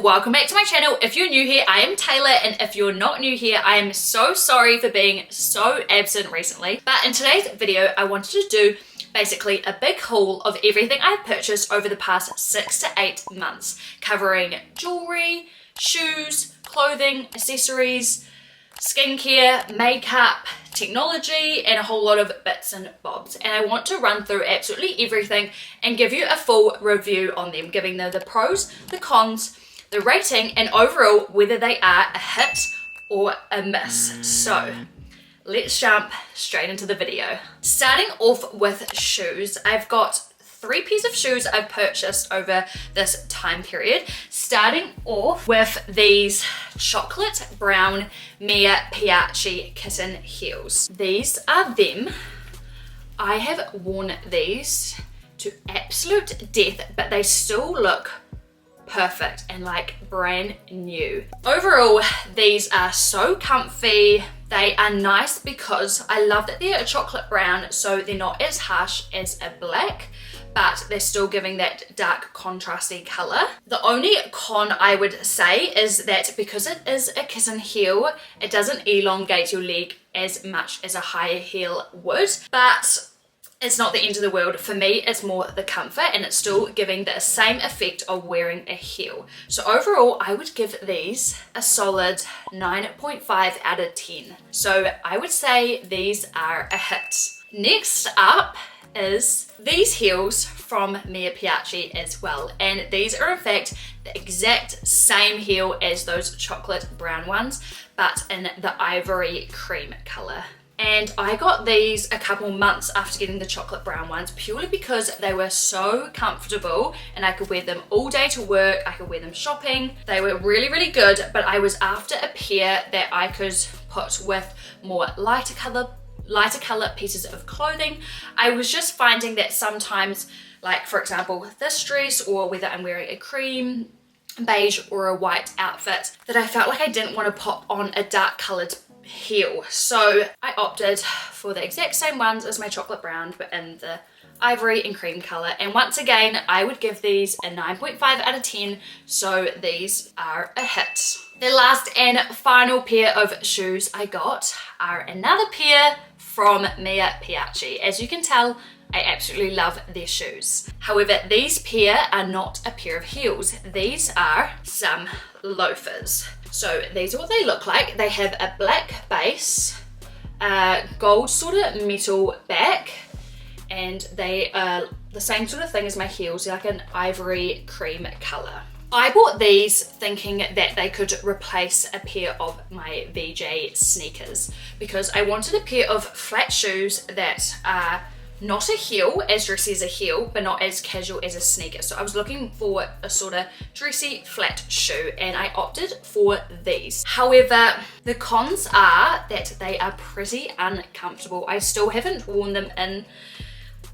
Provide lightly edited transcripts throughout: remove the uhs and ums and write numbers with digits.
Welcome back to my channel. If you're new here, I am Taylor, and if you're not new here, I am so sorry for being so absent recently. But in today's video, I wanted to do basically a big haul of everything I've purchased over the past 6 to 8 months, covering jewelry, shoes, clothing, accessories, skincare, makeup, technology, and a whole lot of bits and bobs. And I want to run through absolutely everything and give you a full review on them, giving them the pros, the cons, the rating, and overall whether they are a hit or a miss. So let's jump straight into the video. Starting off with shoes, I've got 3 pairs of shoes I've purchased over this time period. Starting off with these chocolate brown Piaci kitten heels. These are them. I have worn these to absolute death, but they still look perfect and like brand new. Overall, these are so comfy. They are nice because I love that they're a chocolate brown, so they're not as harsh as a black, but they're still giving that dark contrasty color. The only con I would say is that because it is a kitten heel, it doesn't elongate your leg as much as a higher heel would, but it's not the end of the world. For me, it's more the comfort, and it's still giving the same effect of wearing a heel. So overall, I would give these a solid 9.5 out of 10. So I would say these are a hit. Next up is these heels from Piaci as well, and these are in fact the exact same heel as those chocolate brown ones, but in the ivory cream color. And I got these a couple months after getting the chocolate brown ones, purely because they were so comfortable and I could wear them all day to work, I could wear them shopping. They were really good, but I was after a pair that I could put with more lighter color pieces of clothing. I was just finding that sometimes, like for example with this dress, or whether I'm wearing a cream, beige or a white outfit, that I felt like I didn't want to pop on a dark colored heel. So I opted for the exact same ones as my chocolate brown, but in the ivory and cream color. And once again, I would give these a 9.5 out of 10. So these are a hit. The last and final pair of shoes I got are another pair from Piaci. As you can tell, I absolutely love their shoes. However, these pair are not a pair of heels. These are some loafers. So these are what they look like. They have a black base, a gold sort of metal back, and they are the same sort of thing as my heels. They're like an ivory cream color. I bought these thinking that they could replace a pair of my VJ sneakers, because I wanted a pair of flat shoes that are not a heel, as dressy as a heel, but not as casual as a sneaker. So I was looking for a sort of dressy flat shoe, and I opted for these. However, the cons are that they are pretty uncomfortable. I still haven't worn them in.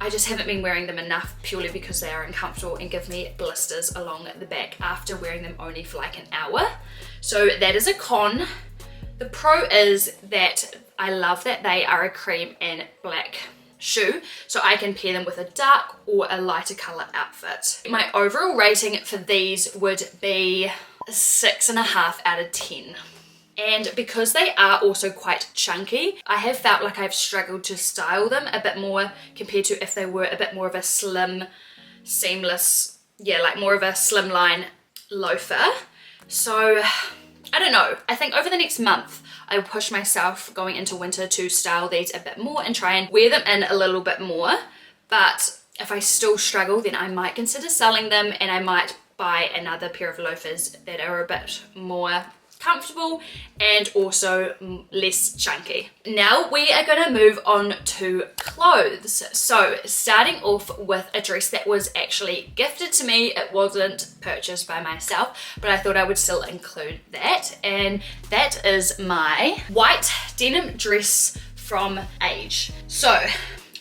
I just haven't been wearing them enough, purely because they are uncomfortable and give me blisters along the back after wearing them only for like an hour. So that is a con. The pro is that I love that they are a cream and black shoe, so I can pair them with a dark or a lighter color outfit. My overall rating for these would be 6.5 out of 10. And because they are also quite chunky, I have felt like I've struggled to style them a bit more compared to if they were a bit more of a slim, seamless, yeah, like more of a slimline loafer. So I don't know, I think over the next month I will push myself going into winter to style these a bit more and try and wear them in a little bit more. But if I still struggle, then I might consider selling them, and I might buy another pair of loafers that are a bit more comfortable and also less chunky. Now we are going to move on to clothes. So starting off with a dress that was actually gifted to me. It wasn't purchased by myself, but I thought I would still include that, and that is my white denim dress from Age. So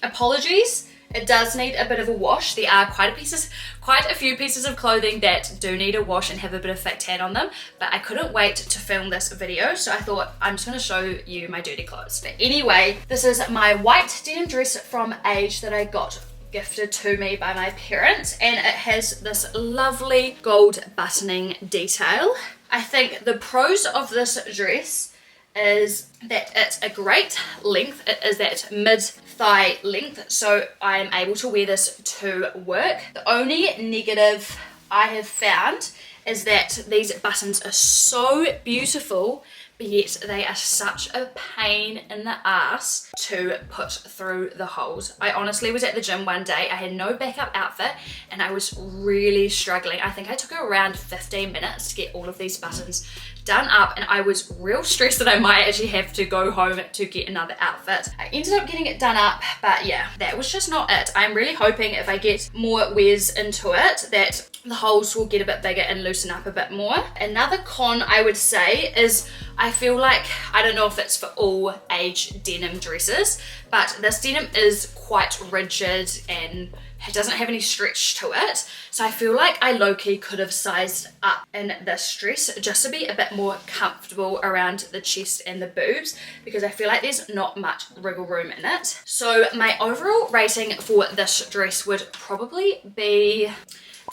apologies, it does need a bit of a wash. There are quite a few pieces of clothing that do need a wash and have a bit of fake tan on them, but I couldn't wait to film this video, so I thought I'm just going to show you my dirty clothes. But anyway, this is my white denim dress from Age that I got gifted to me by my parents, and it has this lovely gold buttoning detail. I think the pros of this dress is that it's a great length. It is that mid-thigh length, so I am able to wear this to work. The only negative I have found is that these buttons are so beautiful, but yet they are such a pain in the ass to put through the holes. I honestly was at the gym one day, I had no backup outfit, and I was really struggling. I think I took around 15 minutes to get all of these buttons done up, and I was real stressed that I might actually have to go home to get another outfit. I ended up getting it done up, but yeah, that was just not it. I'm really hoping if I get more wears into it that the holes will get a bit bigger and loosen up a bit more. Another con I would say is I feel like, I don't know if it's for all age denim dresses, but this denim is quite rigid and it doesn't have any stretch to it. So I feel like I low-key could have sized up in this dress just to be a bit more comfortable around the chest and the boobs, because I feel like there's not much wriggle room in it. So my overall rating for this dress would probably be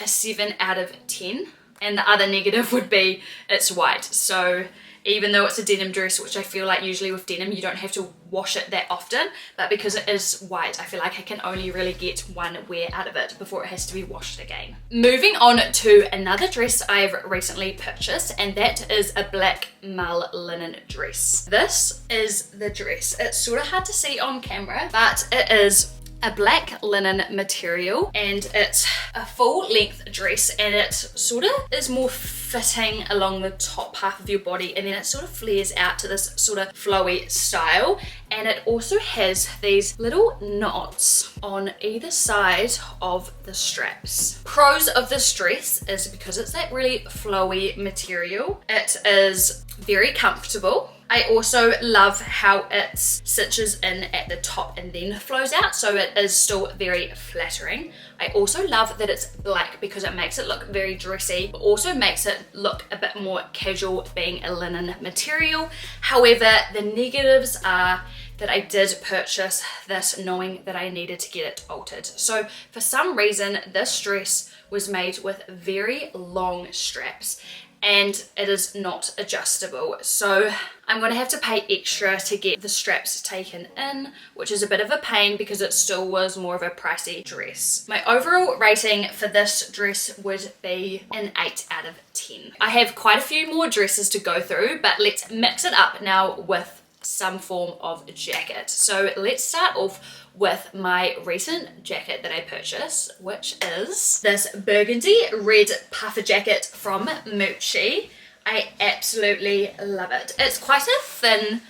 a 7 out of 10. And the other negative would be it's white. So even though it's a denim dress, which I feel like usually with denim you don't have to wash it that often, but because it is white, I feel like I can only really get one wear out of it before it has to be washed again. Moving on to another dress I've recently purchased, and that is a black Marle linen dress. This is the dress. It's sort of hard to see on camera, but it is a black linen material, and it's a full length dress, and it sort of is more fitting along the top half of your body, and then it sort of flares out to this sort of flowy style, and it also has these little knots on either side of the straps. Pros of this dress is because it's that really flowy material, it is very comfortable. I also love how it cinches in at the top and then flows out, so it is still very flattering. I also love that it's black because it makes it look very dressy, but also makes it look a bit more casual being a linen material. However, the negatives are that I did purchase this knowing that I needed to get it altered. So for some reason, this dress was made with very long straps, and it is not adjustable, so I'm going to have to pay extra to get the straps taken in, which is a bit of a pain because it still was more of a pricey dress. My overall rating for this dress would be an 8 out of 10. I have quite a few more dresses to go through, but let's mix it up now with some form of jacket. So let's start off with my recent jacket that I purchased, which is this burgundy red puffer jacket from Mochi. I absolutely love it. It's quite a thin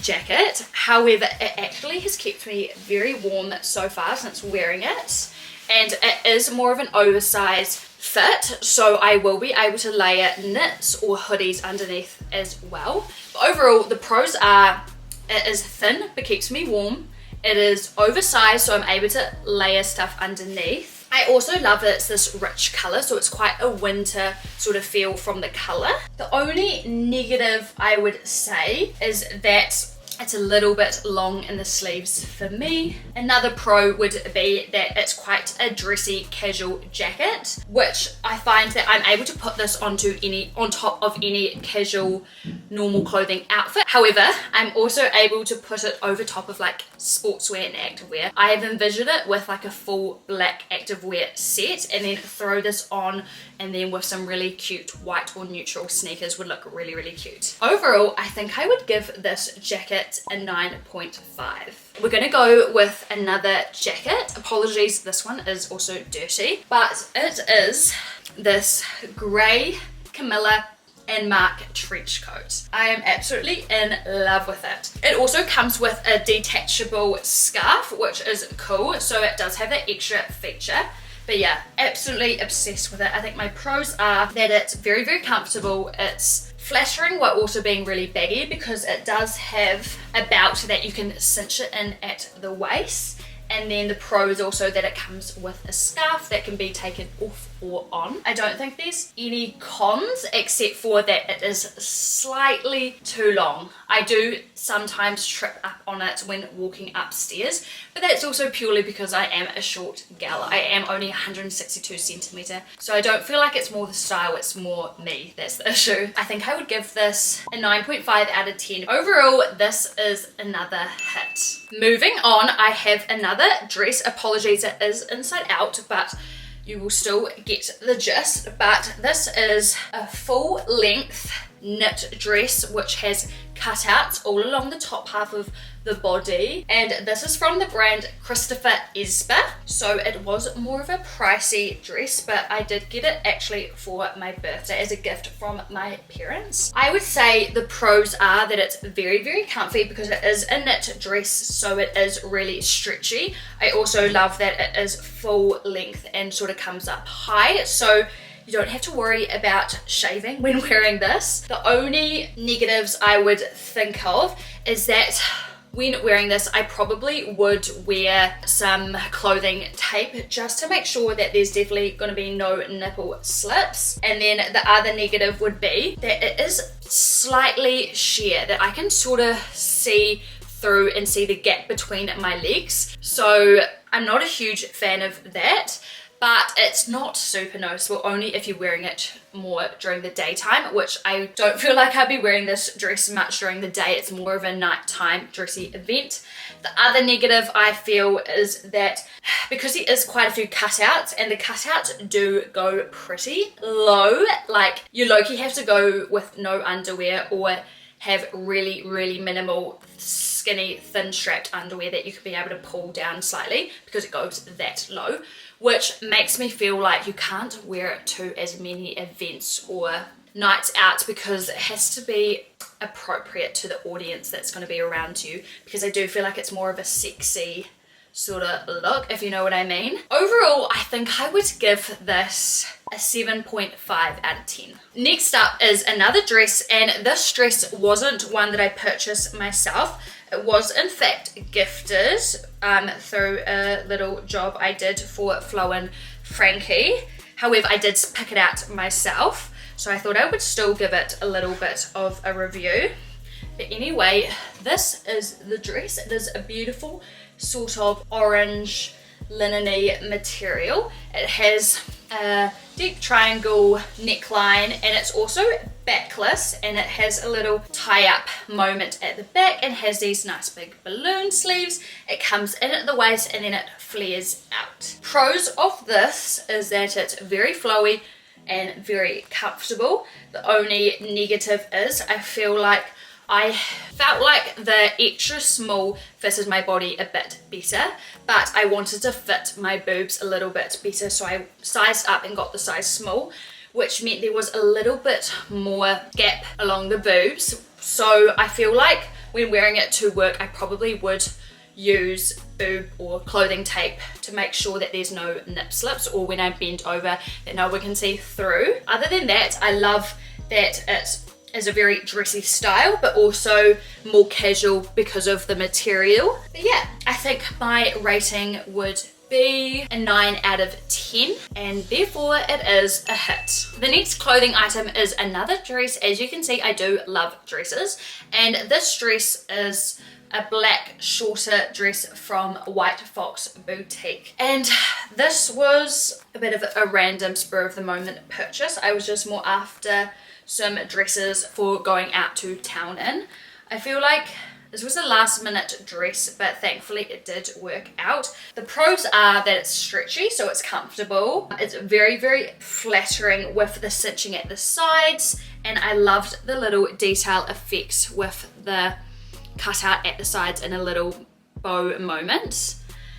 jacket, however it actually has kept me very warm so far since wearing it, and it is more of an oversized fit, so I will be able to layer knits or hoodies underneath as well. But overall, the pros are it is thin but keeps me warm. It is oversized, so I'm able to layer stuff underneath. I also love that it's this rich colour, so it's quite a winter sort of feel from the colour. The only negative I would say is that it's a little bit long in the sleeves for me. Another pro would be that it's quite a dressy casual jacket, which I find that I'm able to put this on top of any casual normal clothing outfit. However, I'm also able to put it over top of like sportswear and activewear. I have envisioned it with like a full black activewear set, and then throw this on, and then with some really cute white or neutral sneakers would look really, really cute. Overall, I think I would give this jacket a 9.5. We're gonna go with another jacket. Apologies, this one is also dirty, but it is this grey Camilla and Mark trench coat. I am absolutely in love with it. It also comes with a detachable scarf, which is cool, so it does have that extra feature. But yeah, absolutely obsessed with it. I think my pros are that it's very, very comfortable. It's flattering while also being really baggy because it does have a belt that you can cinch it in at the waist. And then the pro is also that it comes with a scarf that can be taken off or on. I don't think there's any cons except for that it is slightly too long. I do sometimes trip up on it when walking upstairs, but that's also purely because I am a short gal. I am only 162 centimeter, so I don't feel like it's more the style, it's more me that's the issue. I think I would give this a 9.5 out of 10. Overall, this is another hit. Moving on, I have another dress. Apologies, it is inside out, but you will still get the gist. But this is a full length knit dress which has cutouts all along the top half of the body, and this is from the brand Christopher Esper, so it was more of a pricey dress, but I did get it actually for my birthday as a gift from my parents. I would say the pros are that it's very, very comfy because it is a knit dress, so it is really stretchy. I also love that it is full length and sort of comes up high, so you don't have to worry about shaving when wearing this. The only negatives I would think of is that when wearing this, I probably would wear some clothing tape just to make sure that there's definitely going to be no nipple slips. And then the other negative would be that it is slightly sheer, that I can sort of see through and see the gap between my legs. So I'm not a huge fan of that. But it's not super noticeable, only if you're wearing it more during the daytime, which I don't feel like I'd be wearing this dress much during the day. It's more of a nighttime dressy event. The other negative I feel is that because there is quite a few cutouts, and the cutouts do go pretty low, like you low-key have to go with no underwear or have really, really minimal skinny thin strapped underwear that you could be able to pull down slightly because it goes that low, which makes me feel like you can't wear it to as many events or nights out because it has to be appropriate to the audience that's going to be around you, because I do feel like it's more of a sexy sort of look, if you know what I mean. Overall, I think I would give this a 7.5 out of 10. Next up is another dress, and this dress wasn't one that I purchased myself. It was in fact gifted through a little job I did for Flo and Frankie. However, I did pick it out myself, so I thought I would still give it a little bit of a review. But anyway, this is the dress. It is a beautiful sort of orange linen-y material. It has a deep triangle neckline, and it's also backless, and it has a little tie-up moment at the back and has these nice big balloon sleeves. It comes in at the waist and then it flares out. Pros of this is that it's very flowy and very comfortable. The only negative is I feel like I felt like the extra small fitted my body a bit better, but I wanted to fit my boobs a little bit better, so I sized up and got the size small, which meant there was a little bit more gap along the boobs. So I feel like when wearing it to work, I probably would use boob or clothing tape to make sure that there's no nip slips, or when I bend over that no one can see through. Other than that, I love that it is a very dressy style, but also more casual because of the material. But yeah, I think my rating would be a 9 out of 10, and therefore it is a hit. The next clothing item is another dress. As you can see, I do love dresses, and this dress is a black shorter dress from White Fox Boutique, and this was a bit of a random spur of the moment purchase. I was just more after some dresses for going out to town in. I feel like this was a last minute dress, but thankfully it did work out. The pros are that it's stretchy, so it's comfortable. It's very, very flattering with the cinching at the sides, and I loved the little detail effects with the cutout at the sides and a little bow moment.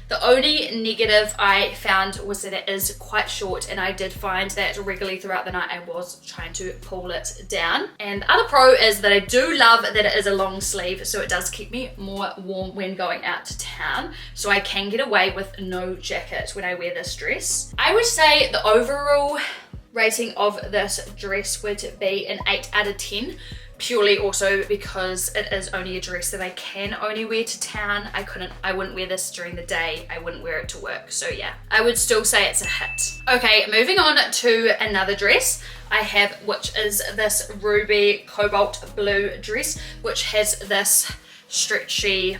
The only negative I found was that it is quite short, and I did find that regularly throughout the night I was trying to pull it down. And the other pro is that I do love that it is a long sleeve, so it does keep me more warm when going out to town, so I can get away with no jacket when I wear this dress. I would say the overall rating of this dress would be an 8 out of 10. Purely also because it is only a dress that I can only wear to town. I wouldn't wear this during the day. I wouldn't wear it to work. So yeah, I would still say it's a hit. Okay, moving on to another dress I have, which is this ruby cobalt blue dress, which has this stretchy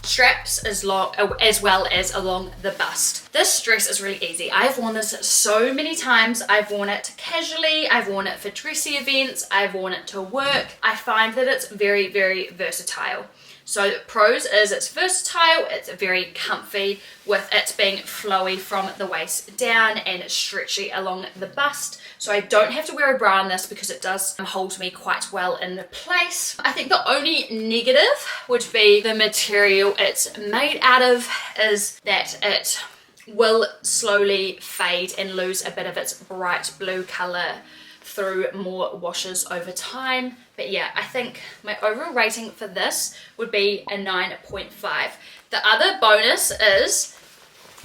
straps as well as along the bust. This dress is really easy. I've worn this so many times. I've worn it casually, I've worn it for dressy events, I've worn it to work. I find that it's very, very versatile. So pros is it's versatile, it's very comfy with it being flowy from the waist down and stretchy along the bust. So I don't have to wear a bra in this because it does hold me quite well in place. I think the only negative would be the material it's made out of, is that it will slowly fade and lose a bit of its bright blue color through more washes over time. But yeah, I think my overall rating for this would be a 9.5. The other bonus is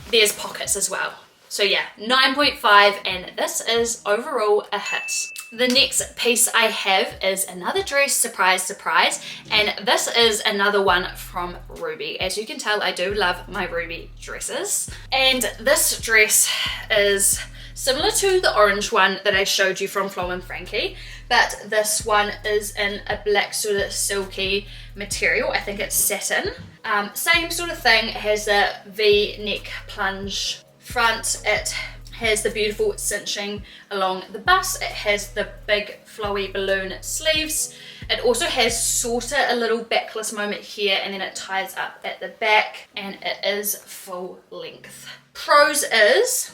there's pockets as well. So yeah, 9.5, and this is overall a hit. The next piece I have is another dress, surprise, surprise, and this is another one from Ruby. As you can tell, I do love my Ruby dresses. And this dress is similar to the orange one that I showed you from Flo and Frankie, but this one is in a black sort of silky material. I think it's satin. Same sort of thing, it has a V-neck plunge front. It has the beautiful cinching along the bust. It has the big flowy balloon sleeves. It also has sort of a little backless moment here, and then it ties up at the back, and it is full length. Pros is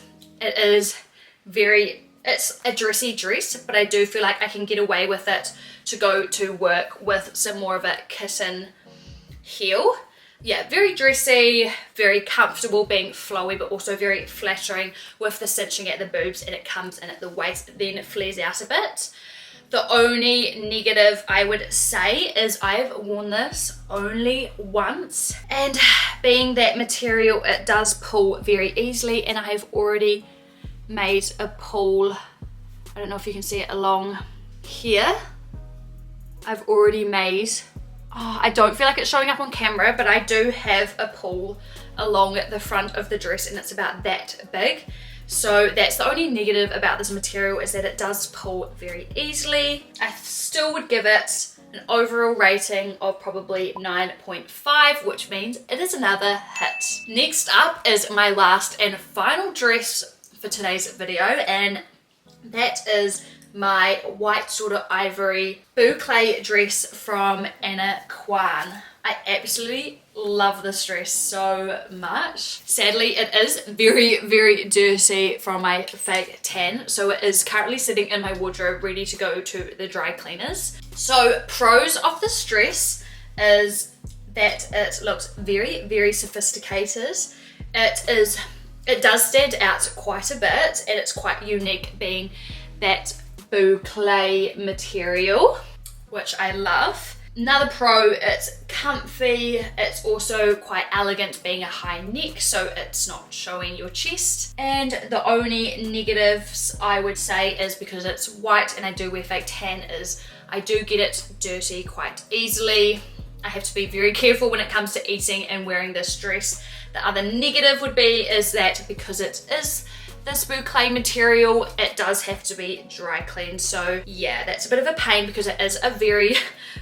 it's a dressy dress, but I do feel like I can get away with it to go to work with some more of a kitten heel. Yeah, very dressy, very comfortable being flowy, but also very flattering with the cinching at the boobs, and it comes in at the waist, then it flares out a bit. The only negative I would say is I've worn this only once, and being that material, it does pull very easily, and I've already made a pull. I don't know if you can see it along here. I've already made, I don't feel like it's showing up on camera, but I do have a pull along the front of the dress, and it's about that big. So that's the only negative about this material, is that it does pull very easily. I still would give it an overall rating of probably 9.5, which means it is another hit. Next up is my last and final dress for today's video, and that is my white sort of ivory boucle dress from Quan. I absolutely love this dress so much. Sadly, it is very, very dirty from my fake tan, so it is currently sitting in my wardrobe ready to go to the dry cleaners. So pros of this dress is that it looks very, very sophisticated. It does stand out quite a bit, and it's quite unique being that boucle material, which I love. Another pro, it's comfy, it's also quite elegant being a high neck, so it's not showing your chest. And the only negatives I would say is because it's white and I do wear fake tan, is I do get it dirty quite easily. I have to be very careful when it comes to eating and wearing this dress. The other negative would be is that because it is this boucle material, it does have to be dry cleaned. So yeah, that's a bit of a pain because it is a very,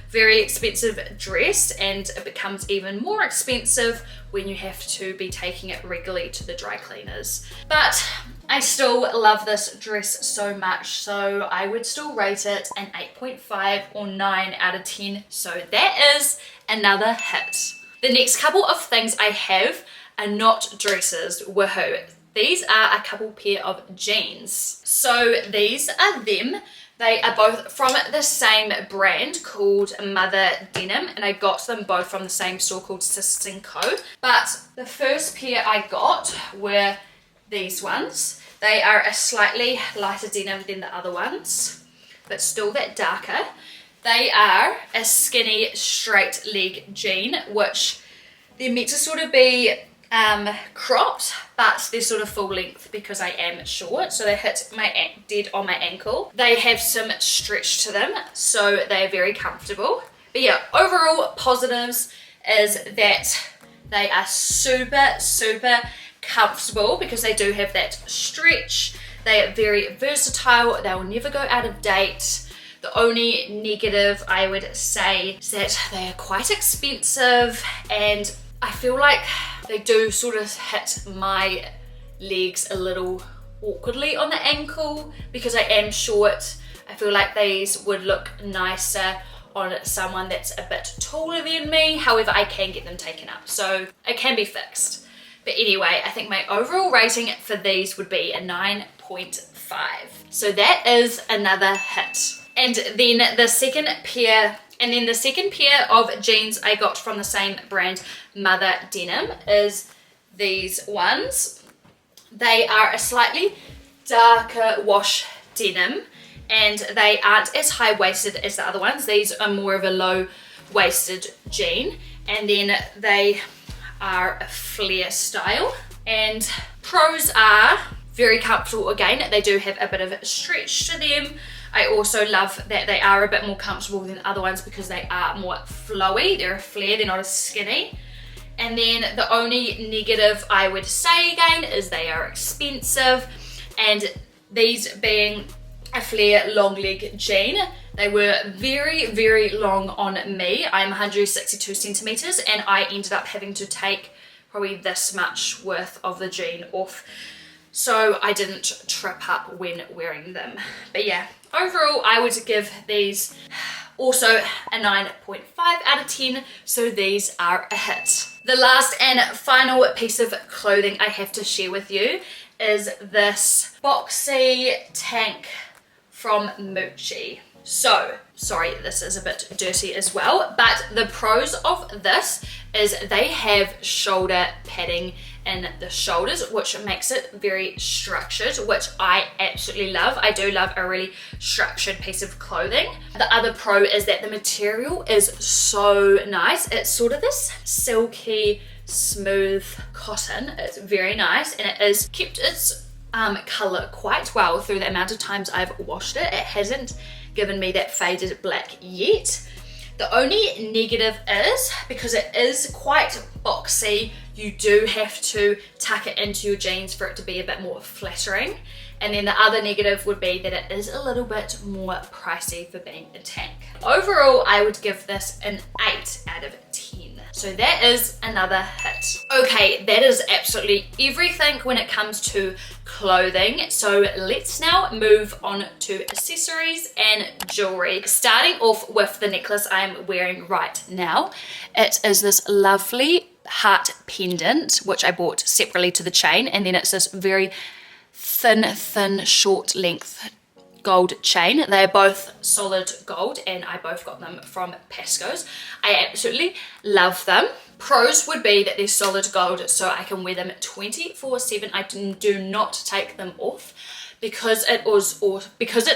very expensive dress, and it becomes even more expensive when you have to be taking it regularly to the dry cleaners. But I still love this dress so much, so I would still rate it an 8.5 or 9 out of 10. So that is another hit. The next couple of things I have are not dresses, woohoo. These are a couple pair of jeans. So these are them. They are both from the same brand called Mother Denim, and I got them both from the same store called Sis & Co. But the first pair I got were these ones. They are a slightly lighter denim than the other ones, but still that darker. They are a skinny straight leg jean, which they're meant to sort of be cropped, but they're sort of full length because I am short, so they hit my dead on my ankle. They have some stretch to them, so they're very comfortable. But yeah, overall positives is that they are super comfortable because they do have that stretch. They are very versatile. They will never go out of date. The only negative I would say is that they are quite expensive, and I feel like they do sort of hit my legs a little awkwardly on the ankle because I am short. I feel like these would look nicer on someone that's a bit taller than me. However, I can get them taken up, so it can be fixed. But anyway, I think my overall rating for these would be a 9.5. So that is another hit. And then the second pair of jeans I got from the same brand, Mother Denim, is these ones. They are a slightly darker wash denim, and they aren't as high-waisted as the other ones. These are more of a low-waisted jean, and then they are a flare style. And pros are very comfortable again. They do have a bit of a stretch to them. I also love that they are a bit more comfortable than other ones because they are more flowy. They're a flare, they're not as skinny. And then the only negative I would say again is they are expensive, and these being a flare long leg jean, they were very long on me. I'm 162 centimeters, and I ended up having to take probably this much worth of the jean off, so I didn't trip up when wearing them. But yeah, overall I would give these also a 9.5 out of 10, so these are a hit. The last and final piece of clothing I have to share with you is this boxy tank from Mochi. So, sorry, this is a bit dirty as well, but the pros of this is they have shoulder padding in the shoulders, which makes it very structured, which I absolutely love. I do love a really structured piece of clothing. The other pro is that the material is so nice. It's sort of this silky, smooth cotton. It's very nice, and it has kept its color quite well through the amount of times I've washed it. It hasn't given me that faded black yet. The only negative is because it is quite boxy, you do have to tuck it into your jeans for it to be a bit more flattering. And then the other negative would be that it is a little bit more pricey for being a tank. Overall, I would give this an 8 out of 10. So that is another hit. Okay, that is absolutely everything when it comes to clothing. So let's now move on to accessories and jewelry. Starting off with the necklace I'm wearing right now. It is this lovely heart pendant, which I bought separately to the chain, and then it's this very thin, short length gold chain. They're both solid gold, and I both got them from Pascoes. I absolutely love them. Pros would be that they're solid gold, so I can wear them 24/7. I do not take them off because it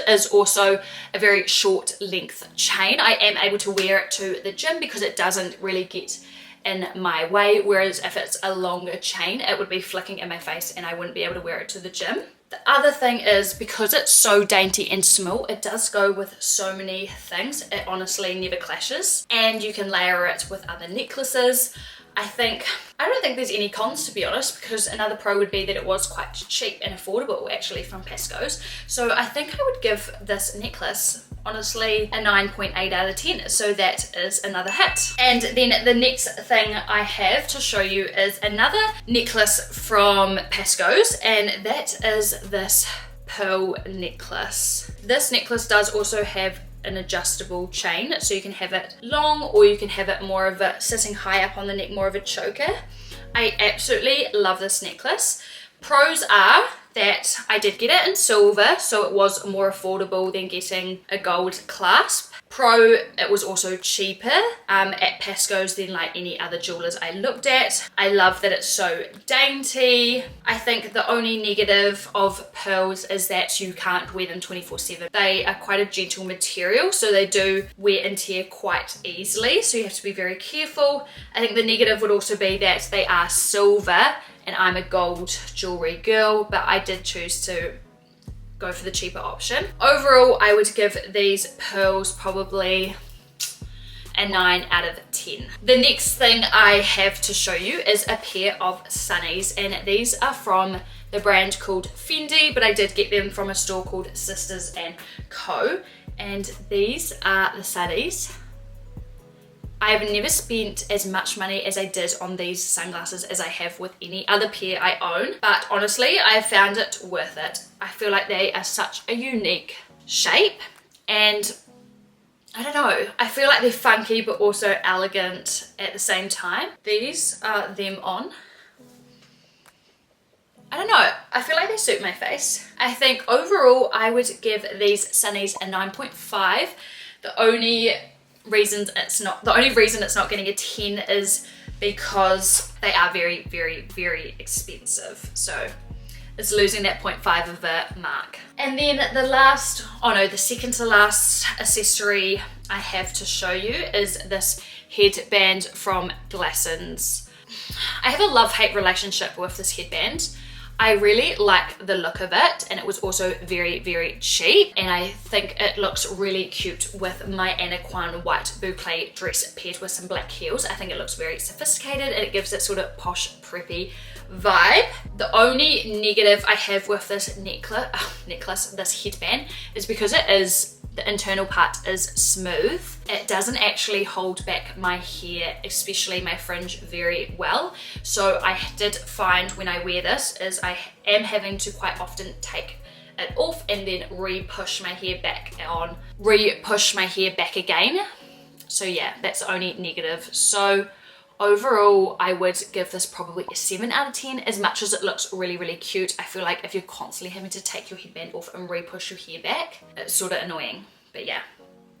is also a very short length chain. I am able to wear it to the gym because it doesn't really get in my way, whereas if it's a longer chain it would be flicking in my face and I wouldn't be able to wear it to the gym. The other thing is, because it's so dainty and small, it does go with so many things. It honestly never clashes, and you can layer it with other necklaces. I don't think there's any cons, to be honest, because another pro would be that it was quite cheap and affordable actually from Pascoes. So I think I would give this necklace honestly a 9.8 out of 10, so that is another hit. And then the next thing I have to show you is another necklace from Pascoes, and that is this pearl necklace. This necklace does also have an adjustable chain, so you can have it long or you can have it more of a sitting high up on the neck, more of a choker. I absolutely love this necklace. Pros are that I did get it in silver, so it was more affordable than getting a gold clasp. Pro, it was also cheaper at Pascoes than like any other jewelers I looked at. I love that it's so dainty. I think the only negative of pearls is that you can't wear them 24/7. They are quite a gentle material, so they do wear and tear quite easily, so you have to be very careful. I think the negative would also be that they are silver and I'm a gold jewelry girl, but I did choose to go for the cheaper option. Overall, I would give these pearls probably a 9 out of 10. The next thing I have to show you is a pair of sunnies, and these are from the brand called Fendi, but I did get them from a store called Sisters & Co. And these are the sunnies. I've never spent as much money as I did on these sunglasses as I have with any other pair I own, but honestly, I found it worth it. I feel like they are such a unique shape, and I don't know, I feel like they're funky but also elegant at the same time. These are them on. I don't know, I feel like they suit my face. I think overall I would give these sunnies a 9.5. The only reason it's not getting a 10 is because they are very, very, very expensive. So it's losing that 0.5 of a mark. And then the second to last accessory I have to show you is this headband from Glassons. I have a love-hate relationship with this headband. I really like the look of it, and it was also very, very cheap, and I think it looks really cute with my Quan white boucle dress paired with some black heels. I think it looks very sophisticated and it gives that sort of posh, preppy vibe. The only negative I have with this this headband, is because the internal part is smooth. It doesn't actually hold back my hair, especially my fringe, very well. So I did find when I wear this is I am having to quite often take it off and then re-push my hair back again. So yeah, that's the only negative. So overall, I would give this probably a 7 out of 10. As much as it looks really, really cute, I feel like if you're constantly having to take your headband off and re-push your hair back, it's sort of annoying. But yeah,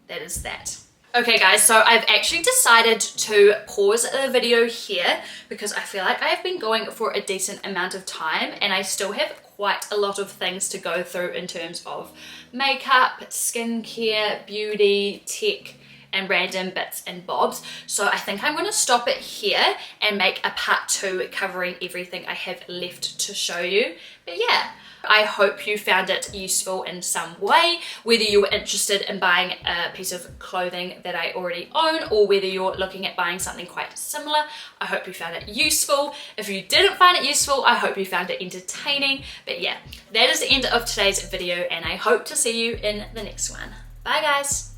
that is that. Okay guys, so I've actually decided to pause the video here because I feel like I've been going for a decent amount of time and I still have quite a lot of things to go through in terms of makeup, skincare, beauty, tech, and random bits and bobs. So I think I'm going to stop it here and make a part 2 covering everything I have left to show you. But yeah, I hope you found it useful in some way, whether you were interested in buying a piece of clothing that I already own or whether you're looking at buying something quite similar. I hope you found it useful. If you didn't find it useful, I hope you found it entertaining. But yeah, that is the end of today's video and I hope to see you in the next one. Bye guys!